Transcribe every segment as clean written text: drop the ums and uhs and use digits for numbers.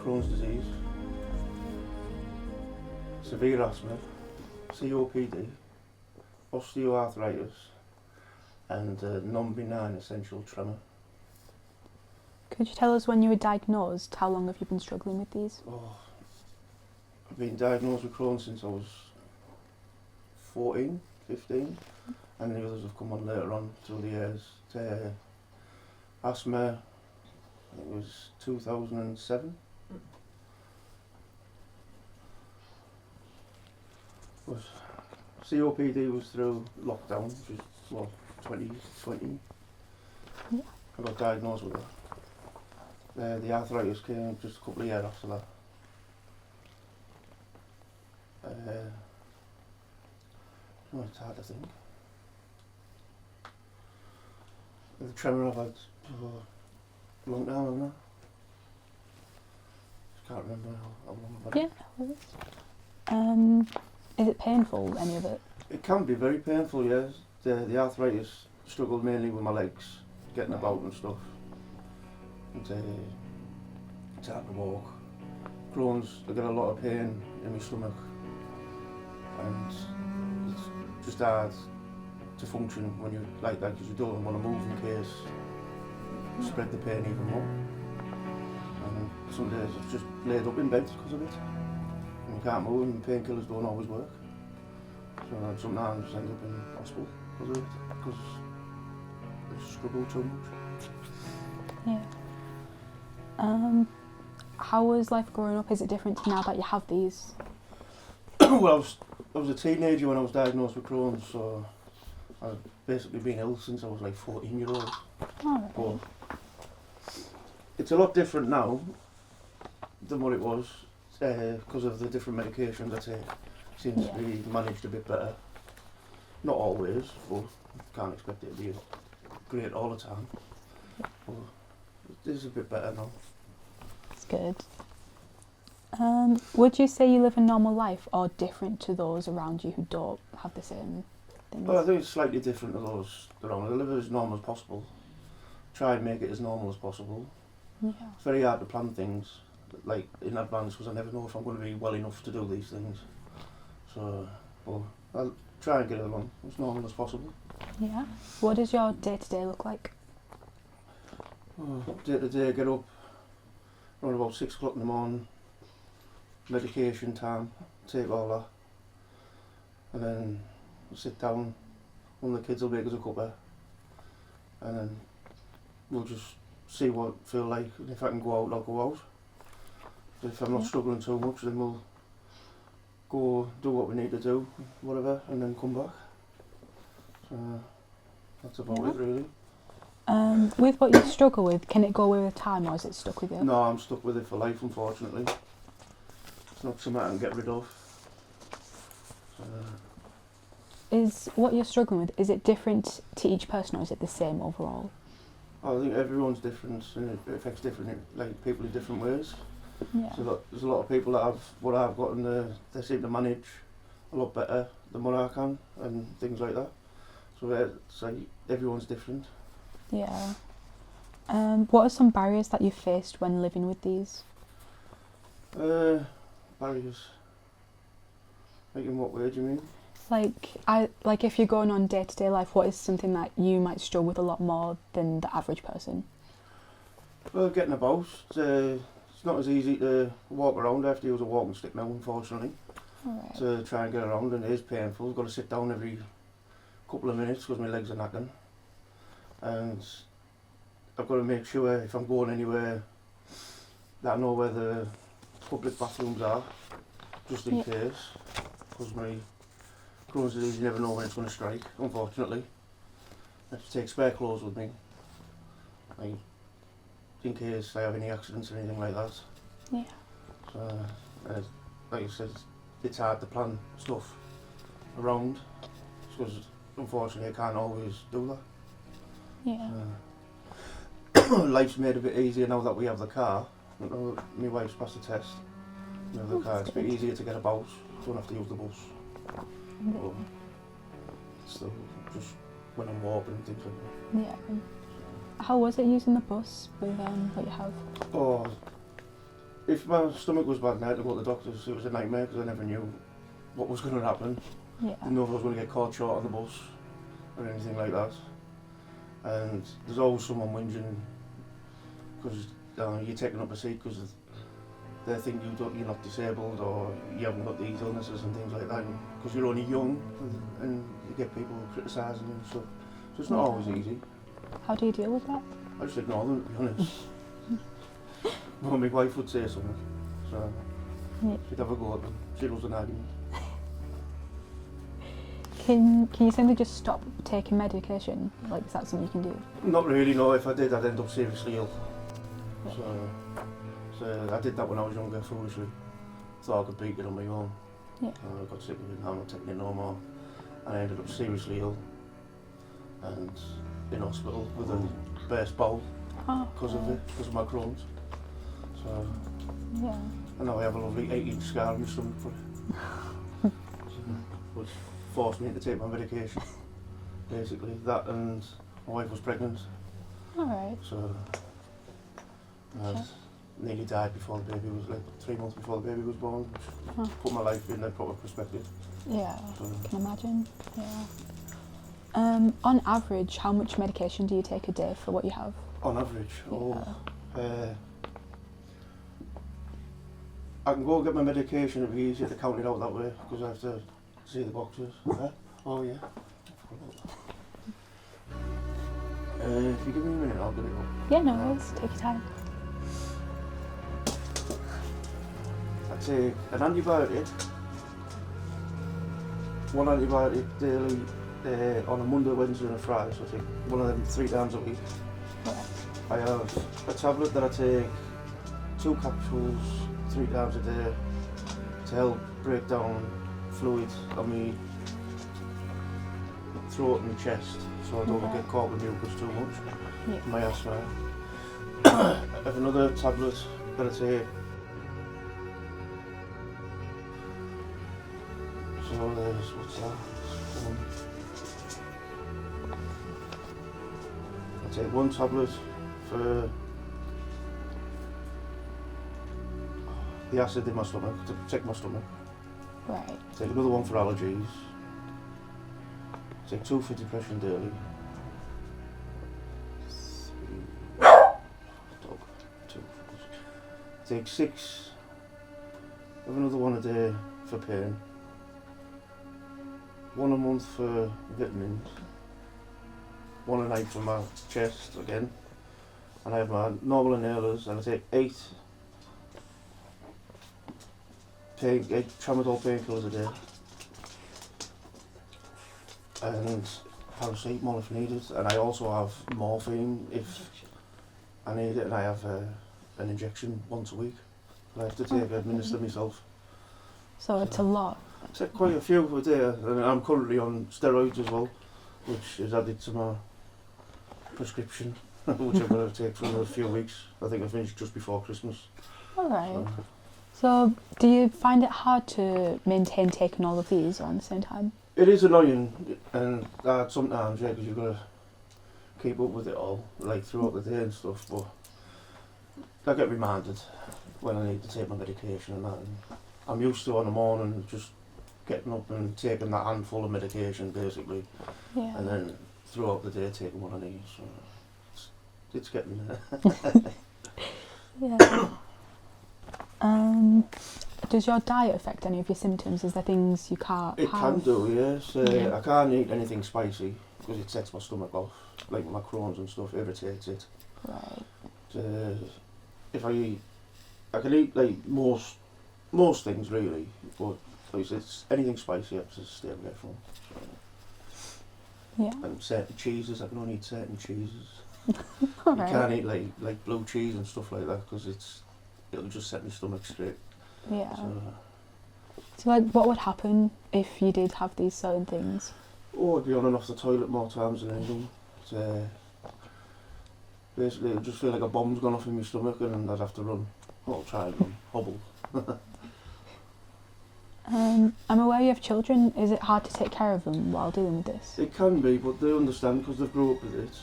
Crohn's disease, severe asthma, COPD, osteoarthritis, and non-benign essential tremor. Could you tell us when you were diagnosed, how long have you been struggling with these? Oh, I've been diagnosed with Crohn's since I was 14, 15, and the others have come on later on through the years. Asthma, I think it was 2007. COPD was through lockdown, which was 2020. Yeah. I got diagnosed with that. The arthritis came just a couple of years after that. It's hard to think. The tremor I've had for a long time, haven't I? Just can't remember how long I've had it. Yeah. Is it painful, any of it? It can be very painful, yes. The arthritis struggled mainly with my legs, getting about and stuff. It's hard to walk. Crohn's, I get a lot of pain in my stomach, and it's just hard to function when you like that, because you don't want to move in case you spread the pain even more. And some days I've just laid up in bed because of it. And you can't move, and painkillers don't always work. So sometimes I end up in hospital because of it, because I struggle too much. Yeah. How was life growing up? Is it different now that you have these? Well, I was a teenager when I was diagnosed with Crohn's, so I've basically been ill since I was like 14-year-old. Oh, But it's a lot different now than what it was, because of the different medications I take. Seems to be managed a bit better. Not always, but can't expect it to be great all the time. But it is a bit better now. That's good. Would you say you live a normal life, or different to those around you who don't have the same things? Well, I think it's slightly different to those around. I live as normal as possible. Try and make it as normal as possible. Yeah. It's very hard to plan things like in advance, because I never know if I'm going to be well enough to do these things. So, well, I'll try and get it along as normal as possible. Yeah. What does your day-to-day look like? Day to day, get up around about 6 o'clock in the morning, medication time, take all that, and then sit down. One of the kids will make us a cuppa, and then we'll just see what I feel like, and if I can go out, I'll go out. If I'm not struggling too much, then we'll go do what we need to do, whatever, and then come back. So that's about it, really. With what you struggle with, can it go away with time, or is it stuck with you? No, I'm stuck with it for life, unfortunately. It's not something I can get rid of. Is what you're struggling with, is it different to each person, or is it the same overall? I think everyone's different, and it affects different, like people in different ways. Yeah. So there's a lot of people that have what I've got, and they seem to manage a lot better than what I can, and things like that. So it's like everyone's different. Yeah. What are some barriers that you've faced when living with these? Barriers. Like in what way do you mean? Like if you're going on day-to-day life, what is something that you might struggle with a lot more than the average person? Well, getting about. It's not as easy to walk around. I have to use a walking stick now, unfortunately, to try and get around, and it is painful. I've got to sit down every couple of minutes because my legs are knacking, and I've got to make sure if I'm going anywhere that I know where the public bathrooms are, just in case, because my Crohn's disease, you never know when it's going to strike, unfortunately. I have to take spare clothes with me, like, in case I have any accidents or anything like that. Yeah. So, like I said, it's hard to plan stuff around, because unfortunately I can't always do that. Yeah. Life's made a bit easier now that we have the car. My wife's passed the test. We have the car. It's a bit easier to get about. Don't have to use the bus. But still, just when I'm walking and things like that. Yeah. How was it using the bus with what you have? Oh, if my stomach was bad and I had to go to the doctors, it was a nightmare because I never knew what was going to happen. Yeah. Didn't know if I was going to get caught short on the bus or anything like that. And there's always someone whinging because you're taking up a seat because they think you're not disabled or you haven't got these illnesses and things like that. Because you're only young and you get people criticising you and stuff. So it's not always easy. How do you deal with that? I just ignore them, to be honest. Well, my wife would say something, so she'd have a go at them. She loves an argument. Can you simply just stop taking medication? Like, is that something you can do? Not really, no. If I did, I'd end up seriously ill. Yeah. So I did that when I was younger, foolishly. Thought I could beat it on my own. Yeah. I got sick of it, I'm not taking it no more. And I ended up seriously ill and in hospital with a burst bowel because of my Crohn's. So, yeah. and now I have a lovely 8-inch scar on my stomach for it. Which forced me to take my medication. Basically, that, and my wife was pregnant. Alright. So I nearly died before the baby was, like 3 months before the baby was born, which put my life in a proper perspective. Yeah, So, can imagine. Yeah. On average, how much medication do you take a day for what you have? on average, Yeah. I can go get my medication, it'd be easier to count it out that way, because I have to see the boxes. Oh yeah. If you give me a minute, I'll get it up. Yeah, no worries. Take your time. I take an antibiotic, one antibiotic daily on a Monday, Wednesday and a Friday, so I take one of them 3 times a week. Right. I have a tablet that I take 2 capsules 3 times a day to help break down fluid on my throat and chest, so I don't Okay. get caught with mucus too much. Yeah. My asthma. I have another tablet that I take. So there's, what's that? I take 1 tablet for the acid in my stomach, to protect my stomach. Right. Take another 1 for allergies. Take 2 for depression daily. 3. Dog. 2. Take 6. Have another 1 a day for pain. 1 a month for vitamins. 1 a night for my chest again. And I have my normal inhalers, and I take 8 tramadol painkillers a day. And paracetamol if needed. And I also have morphine if I need it, and I have an injection once a week. I have to administer myself. So it's a lot. I take quite a few a day, and I'm currently on steroids as well, which is added to my prescription, which I'm going to take for another few weeks. I think I finished just before Christmas. Alright. So do you find it hard to maintain taking all of these on the same time? It is annoying, and sometimes, yeah, because you've got to keep up with it all, like throughout the day and stuff, but I get reminded when I need to take my medication and that. And I'm used to on the morning just getting up and taking that handful of medication basically, Yeah. and then throughout the day taking what I need, so it's getting there. Yeah. Does your diet affect any of your symptoms? Is there things you can't It have? can do, yes. Yeah. I can't eat anything spicy because it sets my stomach off, like my Crohn's and stuff irritates it. Right. If I can eat like most things really, but like it's anything spicy I have to stay away from. So. Yeah. And certain cheeses, I can only eat certain cheeses. Alright. You can't eat like blue cheese and stuff like that because it'll just set my stomach straight. Yeah. So, So like, what would happen if you did have these certain things? I'd be on and off the toilet more times than anything. Basically, it'd just feel like a bomb's gone off in my stomach and I'd have to run. Well, try and run, hobble. I'm aware you have children. Is it hard to take care of them while dealing with this? It can be, but they understand because they've grown up with it.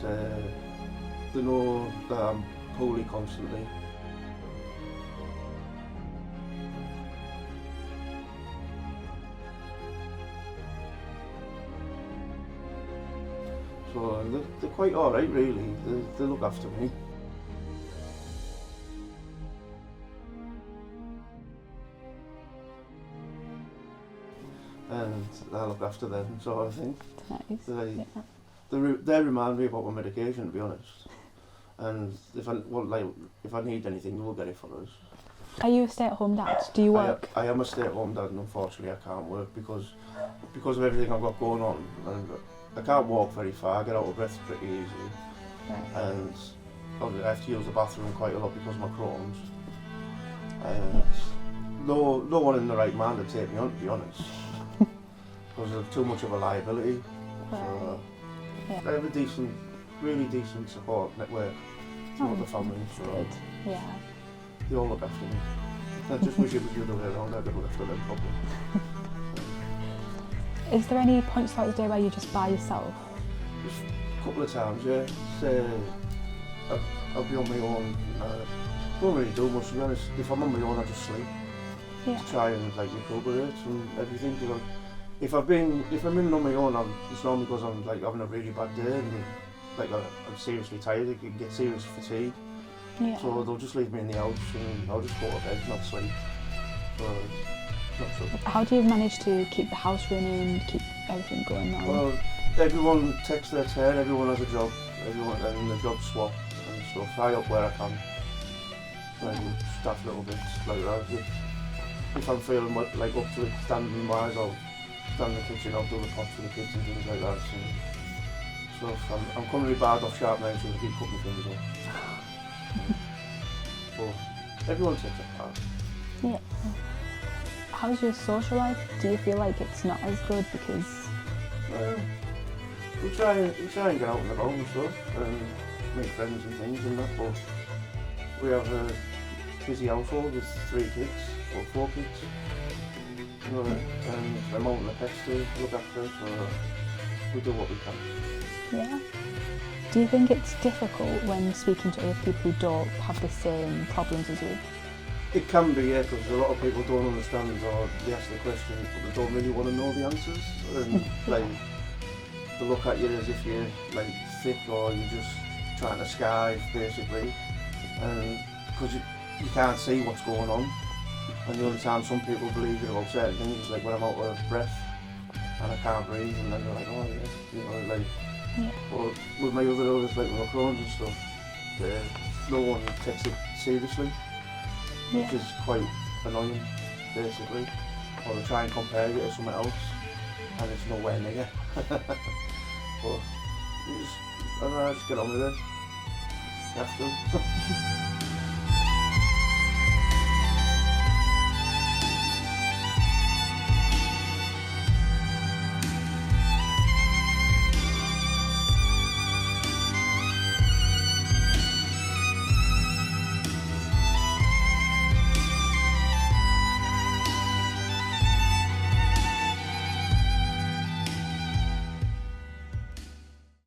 they know that I'm poorly constantly. So they're quite alright really, they look after me. And I look after them, sort of thing. Nice. They remind me about my medication, to be honest. And if I need anything, they'll get it for us. Are you a stay-at-home dad? Do you work? I am a stay-at-home dad, and unfortunately I can't work because of everything I've got going on. And I can't walk very far. I get out of breath pretty easily, Right. and I have to use the bathroom quite a lot because of my Crohn's. And no one in the right mind would take me on, to be honest, because of too much of a liability. So Yeah. I have a really decent support network throughout the family. So Good. Yeah. they all look after me. I just wish it was the other way around. I could look after them properly. Is there any points throughout the day where you're just by yourself? Just a couple of times, yeah. I'll be on my own. I don't really do much, to be honest. If I'm on my own, I just sleep Yeah. to try and recuperate and everything. Cause if I'm in on my own, it's normally because I'm having a really bad day and I'm seriously tired. I can get serious fatigue. Yeah. So they'll just leave me in the house and I'll just go to bed, not sleep. So not so. How do you manage to keep the house running, keep everything going on? Well, everyone takes their turn, everyone has a job, and the jobs swap and stuff. I help where I can. And staff little bits like that. If I'm feeling up to it standing wise, I'll stand in the kitchen, I'll do the pots for the kids and things like that. So I'm currently barred off sharp now, so I keep cutting my fingers off. But everyone takes their part. Yeah. How's your social life? Do you feel like it's not as good because? We try and get out and about and stuff and make friends and things and that, but we have a busy household with 3 kids or 4 kids, you know, and I'm out in the pets to look after, so we do what we can. Yeah. Do you think it's difficult when speaking to other people who don't have the same problems as you? It can be, yeah, because a lot of people don't understand or they ask the questions but they don't really want to know the answers, and they look at you as if you're thick or you're just trying to skive basically, and because you can't see what's going on, and the only time some people believe it about certain things is when I'm out of breath and I can't breathe, and then they're like, oh yeah, you know, Yeah. But with my other illness with my Crohn's and stuff, no one takes it seriously, which is quite annoying basically, or they try and compare you to something else and it's nowhere near. But I just get on with it. You have to.